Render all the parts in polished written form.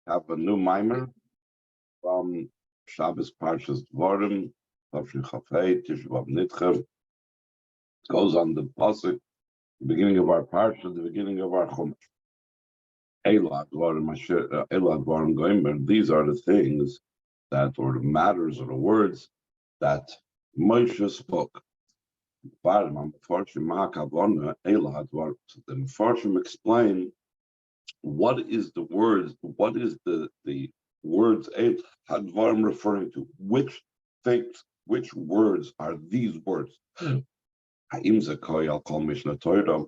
Have a new mimer from Shabbos Parshas Dvarim, Tafshin Chafei, Tishvav Nidcha. Goes on the pasuk, the beginning of our parsha, the beginning of our chumash. Elad Dvarim Goimer. These are the things that, or the matters, or the words that Moshe spoke. So the Mefarshim explain what is the words, what is the words Hadvarim referring to? Which things, which words are these words? Ha'im Zakai al Kol Mishnah Torah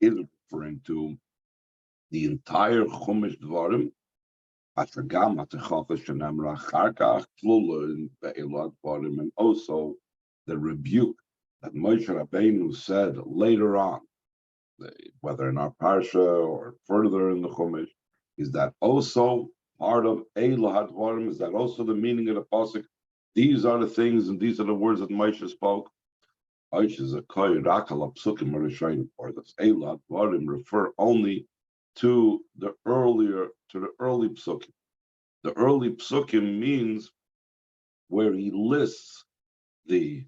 is referring to the entire Chumash Dvarim. And also the rebuke that Moshe Rabbeinu said later on, whether in our parsha or further in the Chumash, is that also part of Eila Hadvarim? Is that also the meaning of the pasuk? These are the things and these are the words that Moshe spoke. Or this Eila Hadvarim refer only to the early psukim. The early psukim means where he lists the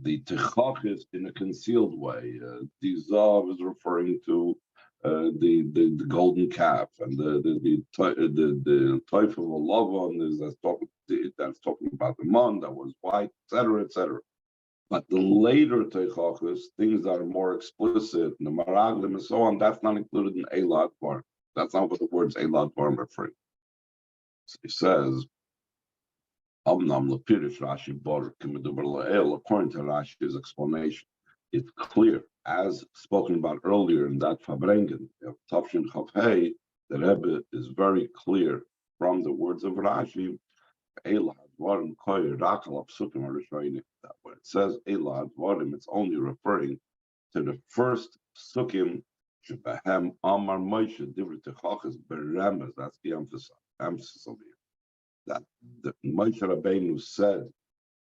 techachis in a concealed way. Dizav is referring to the golden calf, and the type of a lavan is that's talking about the man that was white, etc., etc. But the later techachis, things that are more explicit, the maraglim and so on, that's not included in Elad Dvarim. That's not what the words Elad Dvarim refer. So he says, according to Rashi's explanation, it's clear, as spoken about earlier in that Fabrengen, Tafshin Chafei, the Rebbe is very clear from the words of Rashi, that when it says Elad Dvarim, it's only referring to the first Sukkim, Shebahem Amar Moshe Divrei Techachas Beremes. That's the emphasis of here. That the Moshe Rabbeinu said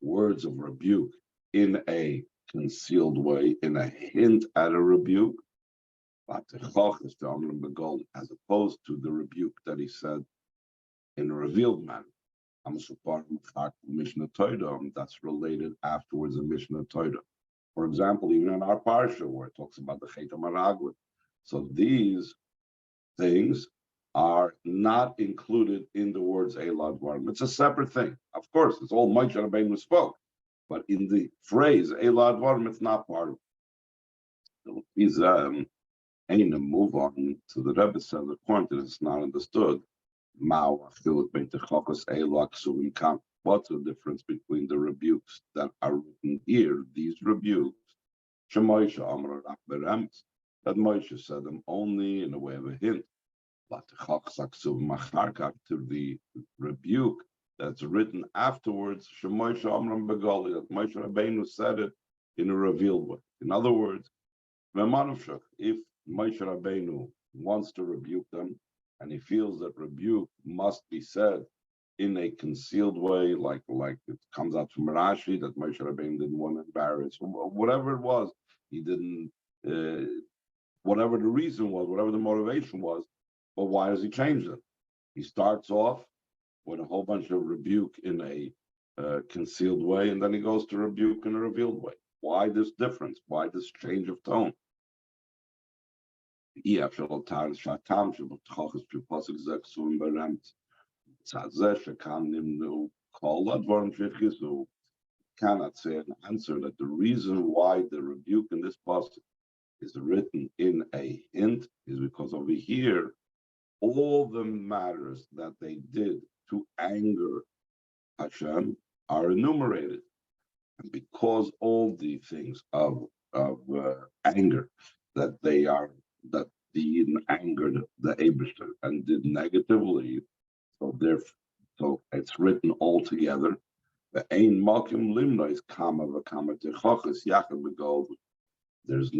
words of rebuke in a concealed way, in a hint at a rebuke, as opposed to the rebuke that he said in a revealed manner. That's related afterwards in Mishnah Torah. For example, even in our parsha where it talks about the Chet HaMaraglim. So these things are not included in the words Elad Dvarim. It's a separate thing. Of course, it's all Moshe Rabbeinu spoke, but in the phrase Elad Dvarim, it's not part of it. So he's move on to the Rebbe said the point that it's not understood. What's the difference between the rebukes that are written here, these rebukes? That Moshe said them only in a way of a hint. To the rebuke that's written afterwards, that Moshe Rabbeinu said it in a revealed way. In other words, if Moshe Rabbeinu wants to rebuke them, and he feels that rebuke must be said in a concealed way, like it comes out from Rashi that Moshe Rabbeinu didn't want to embarrass, whatever it was, he didn't, whatever the reason was, whatever the motivation was, but why does he change it? He starts off with a whole bunch of rebuke in a concealed way, and then he goes to rebuke in a revealed way. Why this difference? Why this change of tone? Cannot say an answer that the reason why the rebuke in this pasuk is written in a hint is because over here all the matters that they did to anger Hashem are enumerated, and because all the things of anger that they angered the Eibishter and did negatively, so it's written all together. The ein makim limna is kama v'kama techachas yachad v'gol. There's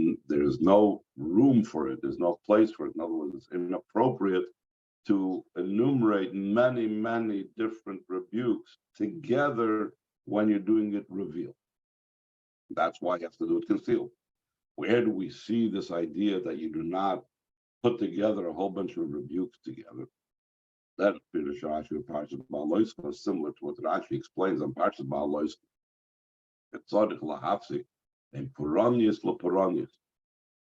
no room for it. There's no place for it. In other words, it's inappropriate to enumerate many, many different rebukes together when you're doing it revealed. That's why you have to do it concealed. Where do we see this idea that you do not put together a whole bunch of rebukes together? Then Pirush Rashi with Parshas Ba'aloischa is similar to what Rashi explains on Parshas Ba'aloischa. Tzaddik lahafsik and Puranius LaPuranius.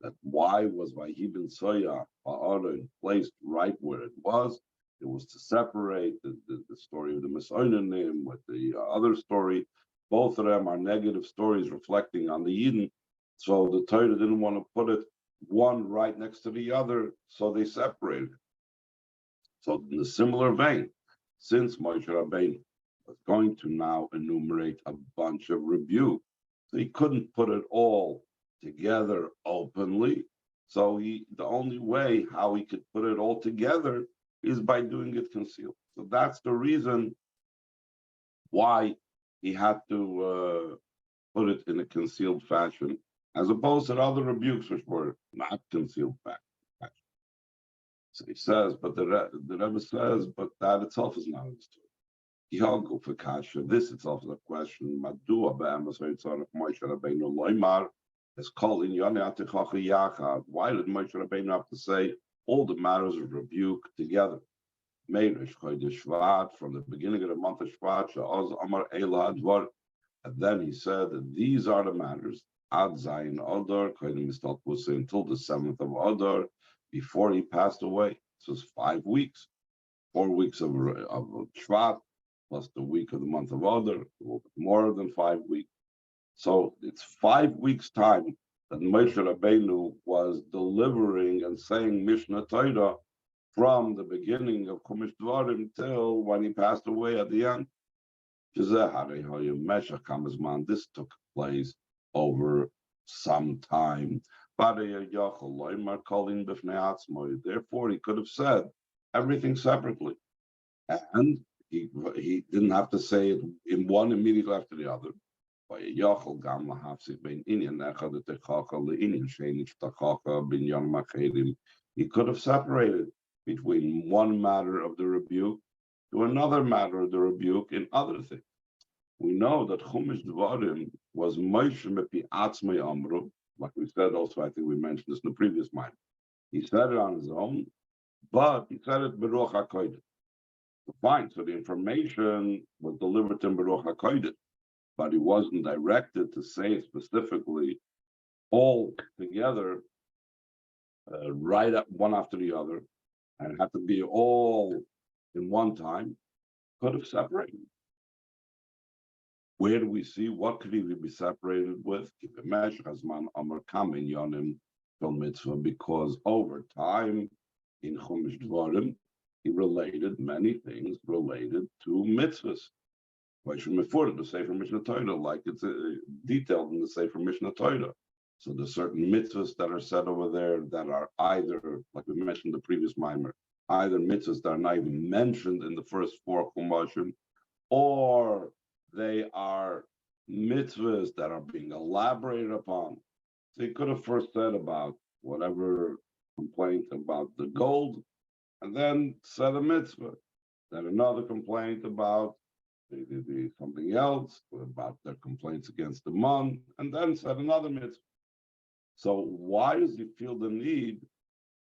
That why was Vayibin Soya Ba'aron placed right where it was? It was to separate the story of the Mesoinanim with the other story. Both of them are negative stories reflecting on the Yidden. So the Torah didn't want to put it one right next to the other, so they separated. So in a similar vein, since Moshe Rabbeinu was going to now enumerate a bunch of rebuke, so he couldn't put it all together openly. So the only way how he could put it all together is by doing it concealed. So that's the reason why he had to put it in a concealed fashion, as opposed to other rebukes which were not concealed fashion. So he says, but the Rebbe says, but that itself is not understood. Yago for kasha. This itself is a question. Madua be'emes v'yitzarech Moshe Rabbeinu loymar is calling Yonei Atichacha Yachad. Why did Moshe Rabbeinu have to say all the matters of rebuke together? Meirish Chodesh Shvat, from the beginning of the month of Shvat, Sha'oz Amar Eila Hadvar, and then he said that these are the matters. Ad Zayin Adar, Kodesh Mistalpus, until the 7th of Adar, before he passed away. This was 5 weeks, 4 weeks of Shvat, plus the week of the month of Adar, a little bit more than 5 weeks. So it's 5 weeks' time that Moshe Rabbeinu was delivering and saying Mishnah Torah from the beginning of Chumash Dvarim till when he passed away at the end. This took place over some time. Therefore, he could have said everything separately. And he didn't have to say it in one immediately after the other. He could have separated between one matter of the rebuke to another matter of the rebuke in other things. We know that Chumash Dvarim was Moshe Mepi Atzmei Amru, like we said also, I think we mentioned this in the previous mind. He said it on his own, but he said it Beruach HaKodesh. Fine, so the information was delivered to him Beruach HaKodesh, but he wasn't directed to say specifically all together, right up one after the other, and it had to be all in one time. Could have separated. Where do we see what could he be separated with? Because over time in Chumash Dvarim, he related many things related to mitzvahs. Why should we afford the Sefer Mishnah Torah, like it's detailed in the Sefer Mishnah Torah? So there's certain mitzvahs that are said over there that are either, like we mentioned in the previous mimer, either mitzvahs that are not even mentioned in the first 4 Chumashim, or they are mitzvahs that are being elaborated upon. So he could have first said about whatever complaint about the gold, and then said a mitzvah. Then another complaint about something else, about their complaints against the man, and then said another mitzvah. So why does he feel the need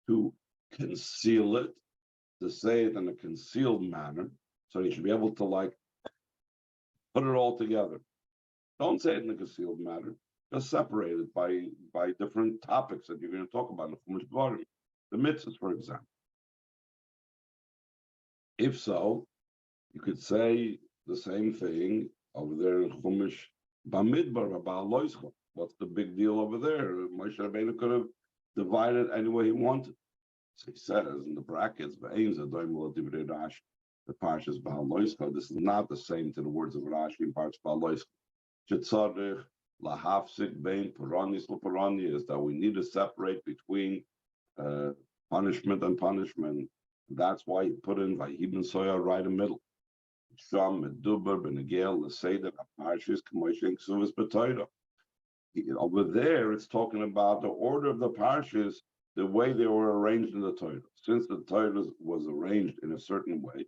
to conceal it, to say it in a concealed manner, so he should be able to put it all together? Don't say it in a concealed manner. Just separate it by different topics that you're going to talk about in the Chumash Dvarim. The mitzvahs, for example. If so, you could say the same thing over there in Chumash Bamidbar, about Loischa. What's the big deal over there? Moshe Rabbeinu could have divided any way he wanted. So he says in the brackets, the Parshas Baal Loischa. This is not the same to the words of Rashi in Parshas Baal Loischa. Shetzarich lahafsik bein paranis l'parani is that we need to separate between punishment and punishment. That's why he put in Vayibin Soya right in the middle. Sham meduber benegel l'seder aparshis k'moishen k'suvis b'toira. Over there, it's talking about the order of the parshas, the way they were arranged in the Torah. Since the Torah was arranged in a certain way,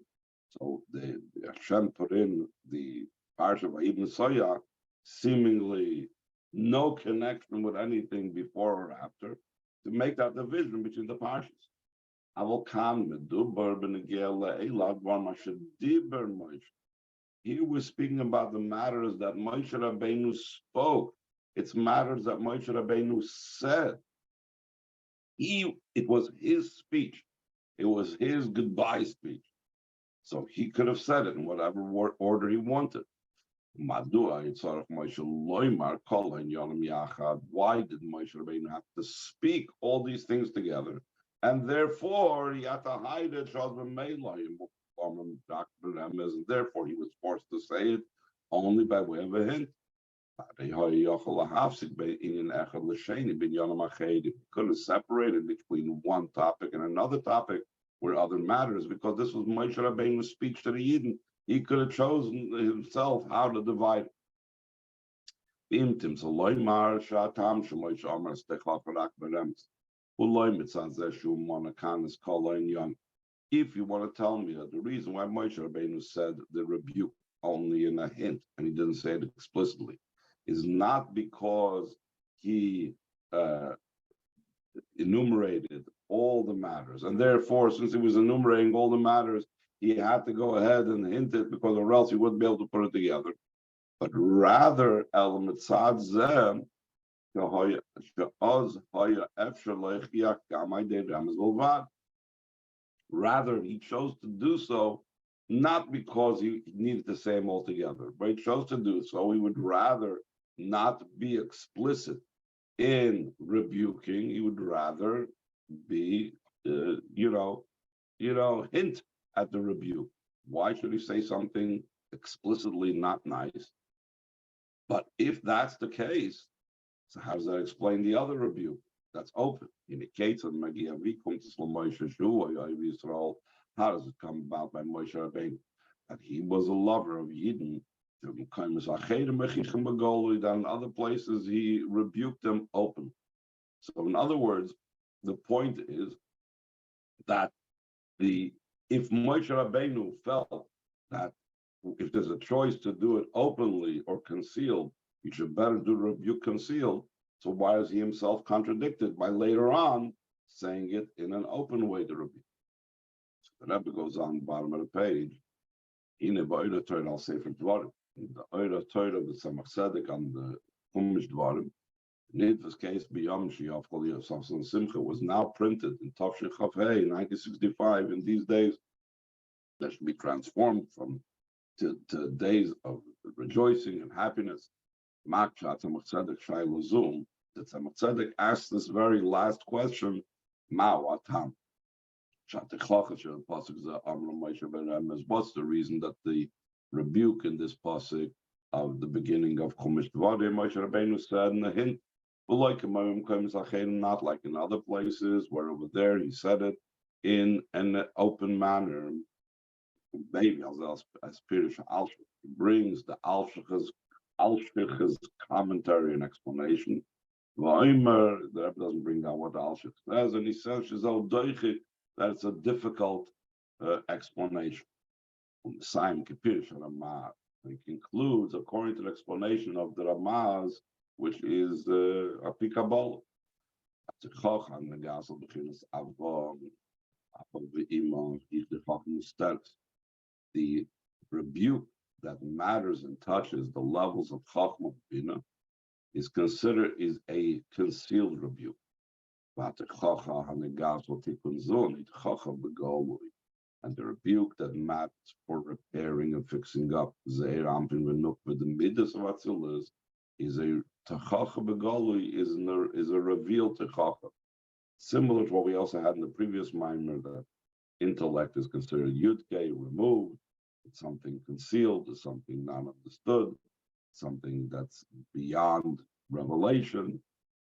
so the Hashem put in the parsha of Vayibin Soya, seemingly no connection with anything before or after, to make that division between the parshas. Aval kan medubar b'negea le'elad var masher diber Moshe. Here we're speaking about the matters that Moshe Rabbeinu spoke. It's matters that Moshe Rabbeinu said. It was his speech. It was his goodbye speech. So he could have said it in whatever order he wanted. Why did Moshe Rabbeinu have to speak all these things together? And therefore, he had to hide it. And therefore, he was forced to say it only by way of a hint. He could have separated between one topic and another topic where other matters, because this was Moshe Rabbeinu's speech to the Yidden. He could have chosen himself how to divide it. If you want to tell me that the reason why Moshe Rabbeinu said the rebuke only in a hint, and he didn't say it explicitly, is not because he enumerated all the matters, and therefore, since he was enumerating all the matters, he had to go ahead and hint it, because or else he wouldn't be able to put it together. But rather, rather, he chose to do so not because he needed to say them all together, but he chose to do so. He would rather not be explicit in rebuking. He would rather be, hint at the rebuke. Why should he say something explicitly not nice? But if that's the case, so how does that explain the other rebuke that's open? In the case of Magia Vikum to Moshe Yisrael, how does it come about by Moshe Rabbeinu? That he was a lover of Yidden. Then in other places he rebuked them openly. So in other words, the point is that if Moshe Rabbeinu felt that if there's a choice to do it openly or concealed, you should better do rebuke concealed. So why is he himself contradicted by later on saying it in an open way to rebuke? So the Rebbe goes on the bottom of the page. I'll say for Dvarim. The Oira Torah of the Tzemach Tzedek on the Chumash Dvarim. Nidha's case B'Yom Shiyav Kol Yosef Simcha was now printed in Tafshin Chaf Hey 1965. In these days, that should be transformed to days of rejoicing and happiness. Maksha Tzemach Tzedek Shai Lazum. The Tzemach Tzedek asked this very last question: Ma Watam? What's the reason that the rebuke in this pasuk of the beginning of Chumash Dvarim, Moshe Rabbeinu said in the hint, not like in other places where over there he said it in an open manner. Maybe as Pirish Alshich, he brings the Alshich's commentary and explanation. The Rebbe doesn't bring down what the Alshich says, and he says that it's a difficult explanation. He concludes according to the explanation of the Ramaz, which is a Pikabol. The rebuke that matters and touches the levels of Chachma Bina is considered a concealed rebuke. And the rebuke that matters for repairing and fixing up with the midas of Atzilus is a techacha begolui, is a revealed techacha. Similar to what we also had in the previous mimer, that intellect is considered yudke, removed. It's something concealed, it's something not understood, something that's beyond revelation.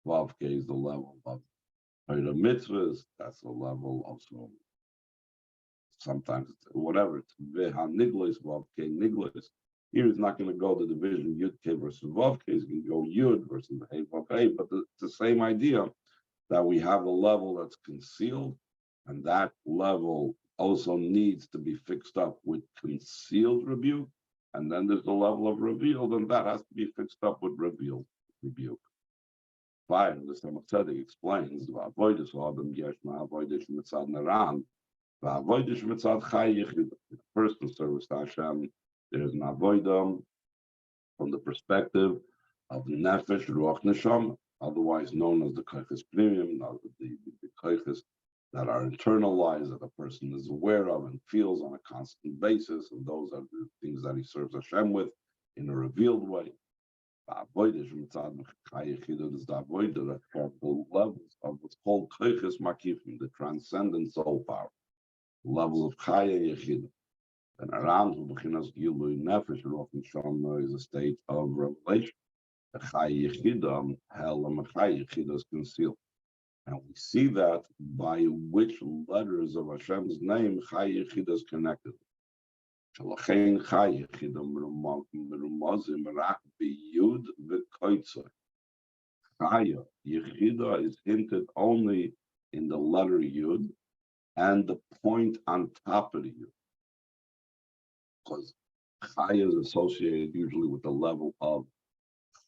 Vavke is the level of Torah mitzvahs, that's the level of sometimes it's whatever, it's veha niglis, vavke niglis. Here it's not going to go the division yud versus vavke, it's going to go yud versus hey vavke, but it's the same idea that we have a level that's concealed, and that level also needs to be fixed up with concealed rebuke, and then there's the level of revealed, and that has to be fixed up with revealed rebuke. Fine, the Tzemach Tzedek explains the avoidus adam yesh ma avoidus mitzad naran, the avoidus mitzad chai yichid. The person service to Hashem, there is an avoidum from the perspective of nefesh ruach neshama, otherwise known as the koiches premium, the koiches that are internalized, that a person is aware of and feels on a constant basis, and those are the things that he serves Hashem with in a revealed way. The avoidus mitzad chai yichid is the avodah that have the levels of what's called koiches makifim, the transcendent soul power, levels of chai yichid. And around Bechinas Gilui Nefesh Ruach Neshama is a state of revelation. The Chai Yechida, hell and Chai Yechida is concealed. And we see that by which letters of Hashem's name Chai Yechida is connected. Shalachein Chai Yechida Merumazim Rak B'Yud V'Koitzer. Chai Yechida is hinted only in the letter Yud and the point on top of the Yud. Because Chaya is associated usually with the level of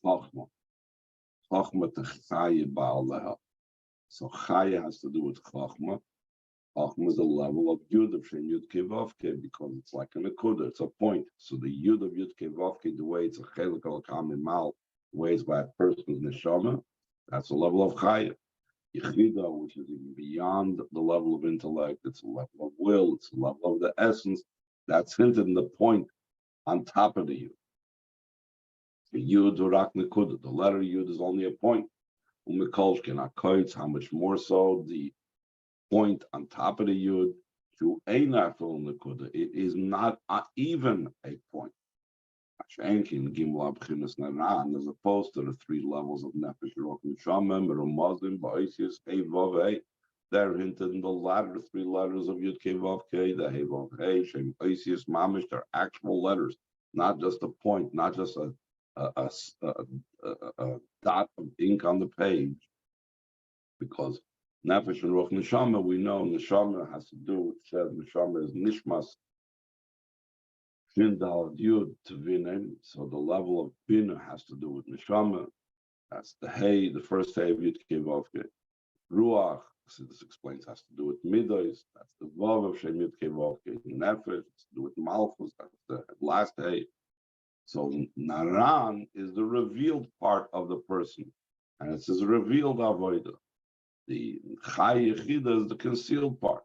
Chachma. Chachma to Chaya Baal Leha. So Chaya has to do with Chachma. Chachma is the level of Yud of Shem Yud Kevavke because it's like an Akuda, it's a point. So the Yud of Yud Kevavke, the way it's a Chelik al Kamimal, the way it's by a person's Neshama, that's the level of Chaya. Yechida, which is even beyond the level of intellect, it's a level of will, it's a level of the essence. That's hinted in the point on top of the Yud. The Yud Urak Nekuda, the letter Yud is only a point. Umekolshkin Akoitz, how much more so the point on top of the Yud, to Einafil Nekuda, it is not even a point. Ashenkin Gimla B'chinas Naran, as opposed to the three levels of Nefesh Ruach Neshama, Merumazim, Ba'isius, Hey Vav Hey. They're hinted in the latter three letters of Yud Kei Vav Kei, the Hey Vav Hey, Shem Oisius Mamish. They're actual letters, not just a point, not just a dot of ink on the page. Because Nefesh and Ruach Neshama, we know Neshama has to do. It says Neshama is Nishmas Shin Dal Yud Tevinem. So the level of Bina has to do with Neshama. That's the Hey, the first Hey of Yud Kei Vav Kei. Ruach. So this explains has to do with midos. That's the vav of Shem Yud Kei Vav Kei. Nefesh has to do with malchus. That's the last day. So Naran is the revealed part of the person, and it says revealed avodah. The Chai Yechida is the concealed part.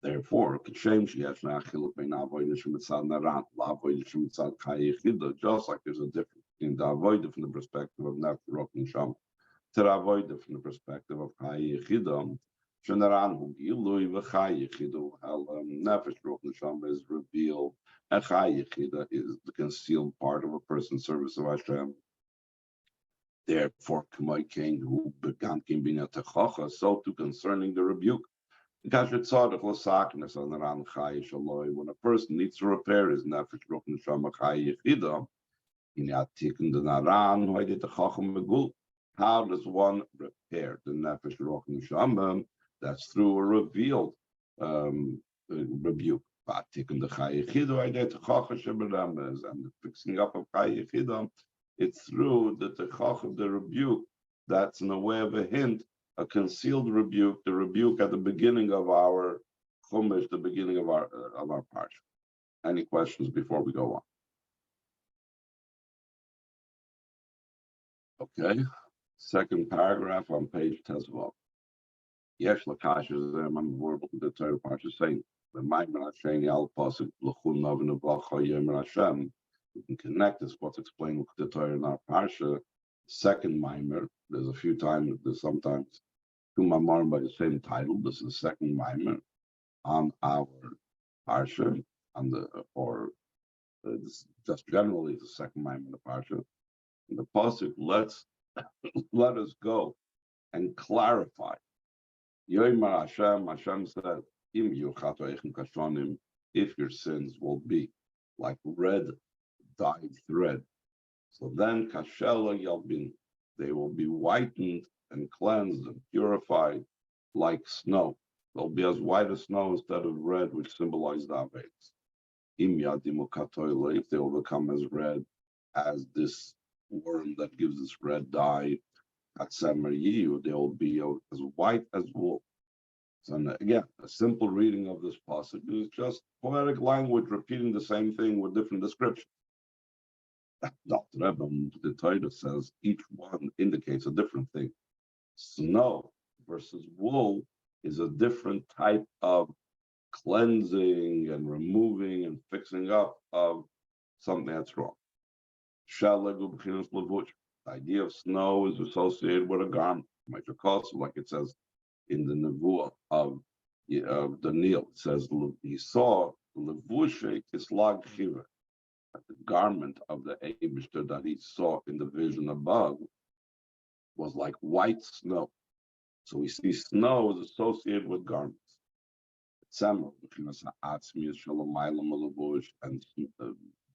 Therefore, Kishem Sheyesh Nachiluk Bein Avodah Shemitzad Naran LaAvodah Shemitzad Chai Yechida. Just like there's a difference in the avodah from the perspective of Nefesh Ruach Neshama, to avoid it from the perspective of Chai Yechidam, Shenaran Hu Gilui v'Chai Yechidu Nefesh Ruach Neshama is revealed, and Chai Yechida is the concealed part of a person's service of Hashem. Therefore, K'may King who began Kimbina Techacha, so too concerning the rebuke. When a person needs to repair his Nefesh Ruach Neshama Chai Yechidam, in Yatikin the Naran, why did the Chacham Megul? How does one repair the Nefesh Ruach Neshama? That's through a revealed rebuke. And the fixing up of Chai Yechida, it's through the Techach of the rebuke. That's in a way of a hint, a concealed rebuke, the rebuke at the beginning of our Chumash, the beginning of our parsha. Any questions before we go on? Okay. Second paragraph on page Tezvav. Yesh lakashas I'm verbal the Torah parsha saying the Maimer Hasheni al pasuk l'chun navin avlacha yemer Hashem. We can connect this what's explained with the Torah in our parsha. Second Maimer. There's a few times. There's sometimes two Maimer by the same title. This is the second Maimer on our parsha on the just generally the second Maimer in the parsha. And the pasuk let us go and clarify. Yoimar Hashem said, if your sins will be like red dyed thread, so then kashela yalbin, they will be whitened and cleansed and purified like snow. They'll be as white as snow instead of red, which symbolized Avelis. If they will become as red as this worm that gives us red dye, Katsemer Yiyu, they will be as white as wool. So again, a simple reading of this passage is just poetic language repeating the same thing with different descriptions. Dr. Rebbe, the Torah says each one indicates a different thing. Snow versus wool is a different type of cleansing and removing and fixing up of something that's wrong. The idea of snow is associated with a garment, like it says in the Nevuah of Daniel. It says he saw levushe kislag chiva, the garment of the Eibishter that he saw in the vision above was like white snow. So we see snow is associated with garments. And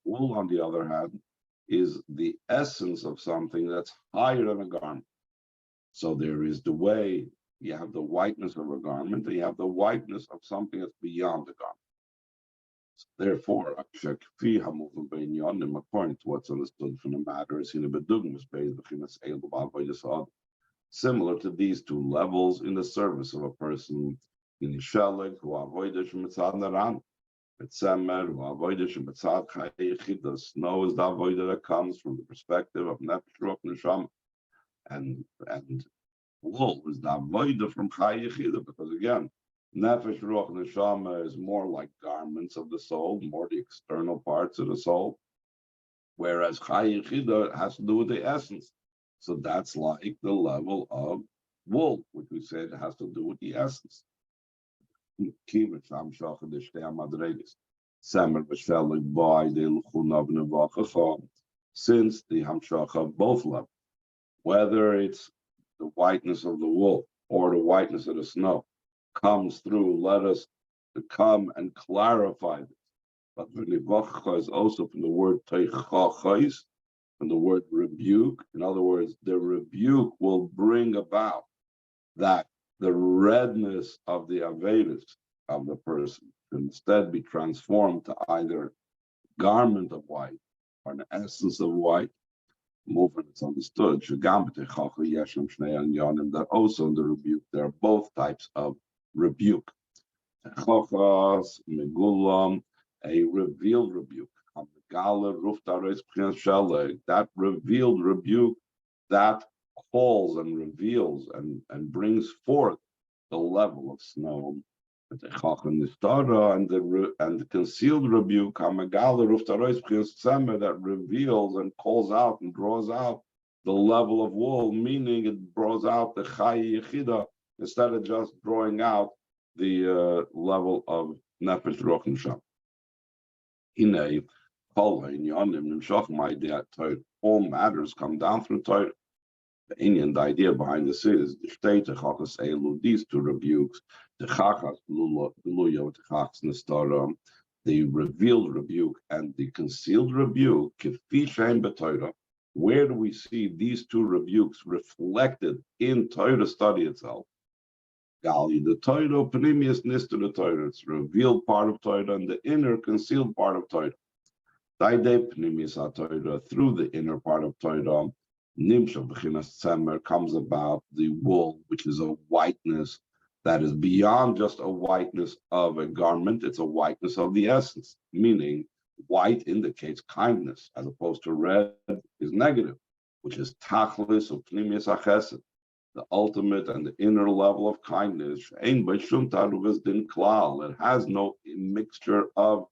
wool, on the other hand, is the essence of something that's higher than a garment. So there is the way you have the whiteness of a garment, and you have the whiteness of something that's beyond the garment. So therefore, according to what's understood from the matter, is similar to these two levels in the service of a person in Shaleg, who avoidish mitzad naran, mitzemer, who avoidish mitzad chayechid. The snow is the avoidah that comes from the perspective of nefesh ruach neshama, and wool is the avoidah from chayechid, because again, nefesh ruach neshama is more like garments of the soul, more the external parts of the soul, whereas chayechid has to do with the essence. So that's like the level of wool, which we said has to do with the essence. Since the hamshacha of both levels, whether it's the whiteness of the wool or the whiteness of the snow, comes through, let us to come and clarify this. But the nivacha is also from the word teichachais, from the word rebuke. In other words, the rebuke will bring about that the redness of the Avedis of the person can instead be transformed to either garment of white or an essence of white. Movement is understood. That also in the rebuke, there are both types of rebuke. A revealed rebuke. That revealed rebuke that calls and reveals and brings forth the level of snow. And the concealed rebuke that reveals and calls out and draws out the level of wool, meaning it draws out the Chai Yechida instead of just drawing out the level of Nefesh Ruach Neshama. All matters come down through Torah. The idea behind this is these two rebukes, the revealed rebuke and the concealed rebuke. Where do we see these two rebukes reflected in Torah study itself? The Torah, Panemius Nister the Torah, it's the revealed part of Torah and the inner concealed part of Torah. Through the inner part of Torah, comes about the wool, which is a whiteness that is beyond just a whiteness of a garment. It's a whiteness of the essence, meaning white indicates kindness, as opposed to red is negative, which is tachlis or pnimius achesed, the ultimate and the inner level of kindness. It has no mixture of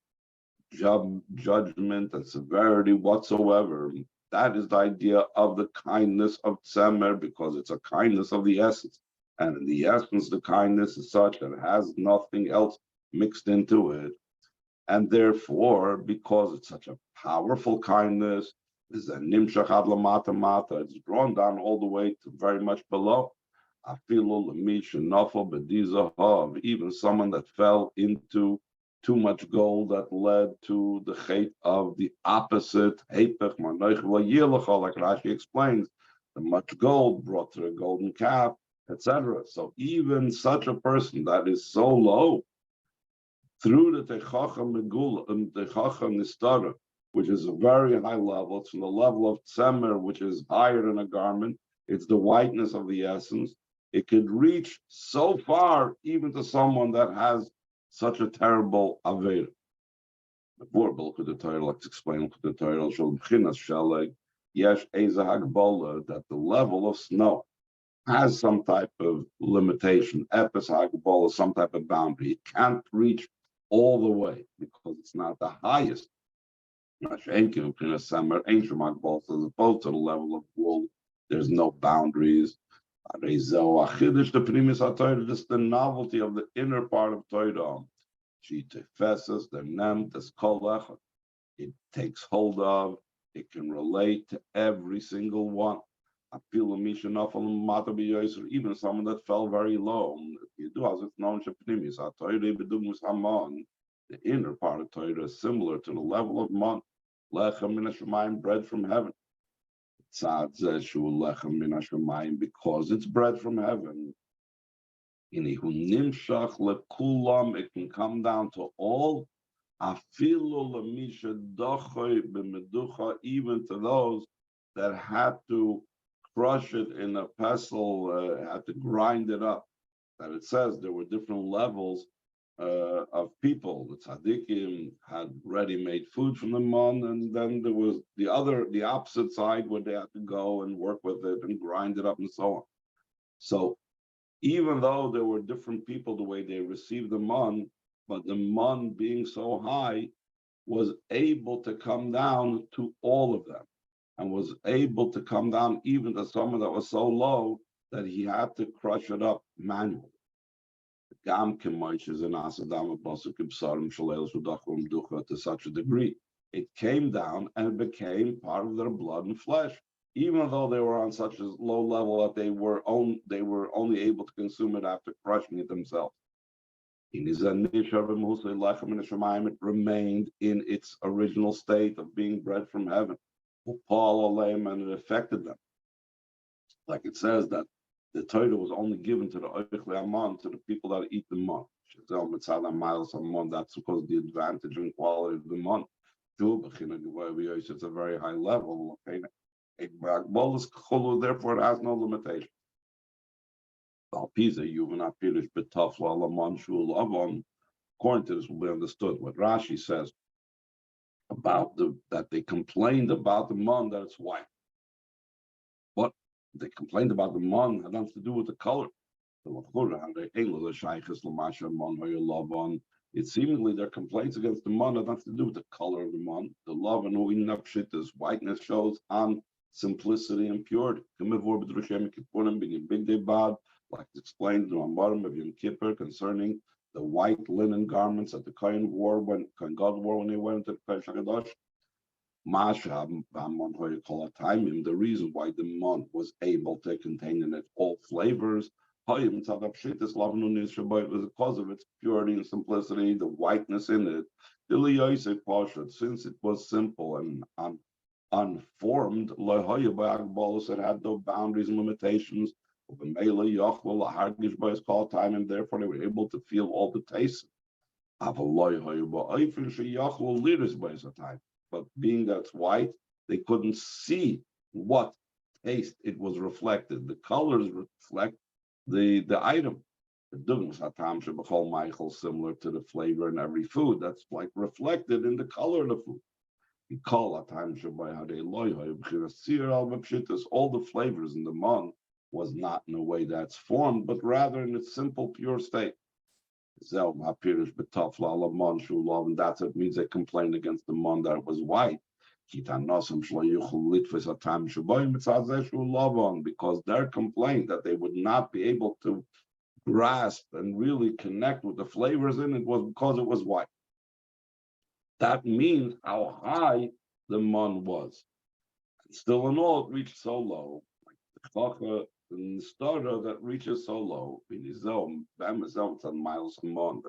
judgment and severity whatsoever. That is the idea of the kindness of Tzemer, because it's a kindness of the essence. And in the essence, the kindness is such that it has nothing else mixed into it. And therefore, because it's such a powerful kindness, is a nimshach ad lamata mata, it's drawn down all the way to very much below. Even someone that fell into too much gold that led to the hate of the opposite, like Rashi explains, the much gold brought to the golden calf, etc. So even such a person that is so low, through the Techacha Megula and Techacha Nistara, which is a very high level, it's from the level of Tzemer, which is higher than a garment, It's the whiteness of the essence. It could reach so far, even to someone that has such a terrible Avera. Before Bilkut the Torah, let's explain the Torah, Yesh Eza Hagbola, that the level of snow has some type of limitation. Epis Hagbola, some type of boundary. It can't reach all the way because it's not the highest. As opposed to the level of wool, there's no boundaries. This is the novelty of the inner part of Torah. It takes hold of, it can relate to every single one. Even someone that fell very low. The inner part of Torah is similar to the level of man. Lechem min hashamayim, bread from heaven. Because it's bread from heaven. It can come down to all, even to those that had to crush it in a pestle, had to grind it up. That it says there were different levels of people. The tzaddikim had ready-made food from the man, and then there was the opposite side where they had to go and work with it and grind it up and so on. So even though there were different people the way they received the man, but the man being so high was able to come down to all of them, and was able to come down even to someone that was so low that he had to crush it up manually. To such a degree, it came down and it became part of their blood and flesh, even though they were on such a low level that they were only able to consume it after crushing it themselves. It remained in its original state of being bread from heaven, and it affected them. Like it says that the Torah was only given to the Oichle Aman, to the people that eat the man. That's because the advantage and quality of the man. It's a very high level. Therefore, it has no limitation. According to this, will be understood what Rashi says about that they complained about the man that it's white. What they complained about the man had nothing to do with the color. It seemingly their complaints against the man had nothing to do with the color of the man. The love and this whiteness shows on simplicity and purity. Like it's explained in the Rambarim of Yom Kippur concerning the white linen garments that the Kohen wore when God wore when he went into the Kodesh HaKadosh. The reason why the man was able to contain in it all flavors was because of its purity and simplicity, the whiteness in it. Since it was simple and unformed, it had no boundaries and limitations. And therefore they were able to feel all the tastes. But being that's white, they couldn't see what taste it was reflected. The colors reflect the item. Similar to the flavor in every food, that's like reflected in the color of the food. All the flavors in the man was not in a way that's formed, but rather in its simple, pure state. And that's it means they complained against the man that it was white. Because their complaint that they would not be able to grasp and really connect with the flavors in it was because it was white. That means how high the man was. And still in all, it reached so low. Like the starter that reaches so low, the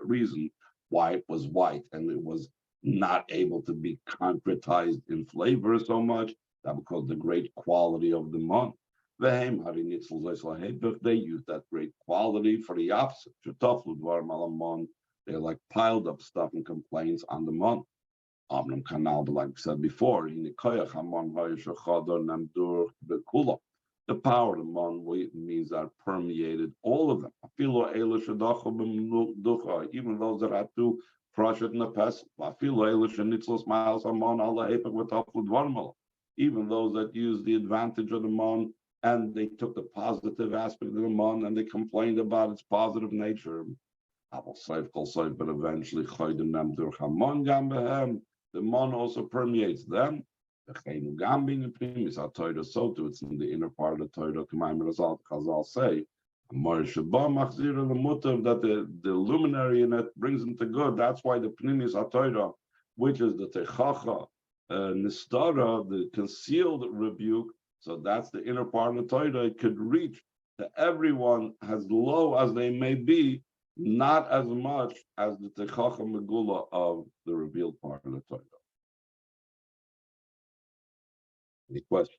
reason why it was white and it was not able to be concretized in flavor so much, that because the great quality of the man. They used that great quality for the opposite. They like piled up stuff and complaints on the man. Like I said before, The power of the man means that permeated all of them. Even those that had to crush it in the past. Even those that used the advantage of the man and they took the positive aspect of the man and they complained about its positive nature. But eventually the man also permeates them. So too, it's in the inner part of the Torah. Chazal say, that the luminary in it brings them to good. That's why the Pnimis HaTorah, which is the Techacha, Nistara, the concealed rebuke, so that's the inner part of the Torah, it could reach to everyone as low as they may be, not as much as the Techacha Megula of the revealed part of the Torah. Any questions?